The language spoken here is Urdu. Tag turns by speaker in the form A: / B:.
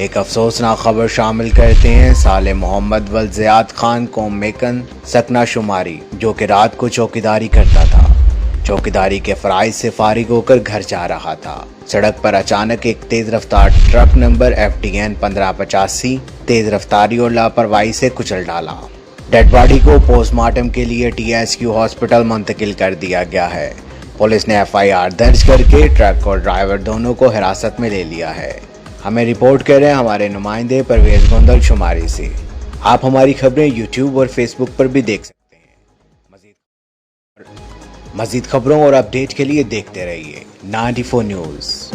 A: ایک افسوسناک خبر شامل کرتے ہیں صالح محمد ولزیات خان قوم میکن سکنہ شماری، جو کہ رات کو چوکیداری کرتا تھا۔ چوکیداری کے فرائض سے فارغ ہو کر گھر جا رہا تھا۔ سڑک پر اچانک ایک تیز رفتار ٹرک نمبر FDN 1585 تیز رفتاری اور لاپرواہی سے کچل ڈالا۔ ڈیڈ باڈی کو پوسٹ مارٹم کے لیے TSQ ہاسپٹل منتقل کر دیا گیا ہے۔ پولیس نے FIR درج کر کے ٹرک اور ڈرائیور دونوں کو حراست میں لے لیا ہے۔ ہمیں رپورٹ کریں ہمارے نمائندے پرویز گوندل شماری سے۔ آپ ہماری خبریں YouTube اور Facebook پر بھی دیکھ سکتے ہیں۔ مزید خبروں اور اپڈیٹ کے لیے دیکھتے رہیے 94 نیوز۔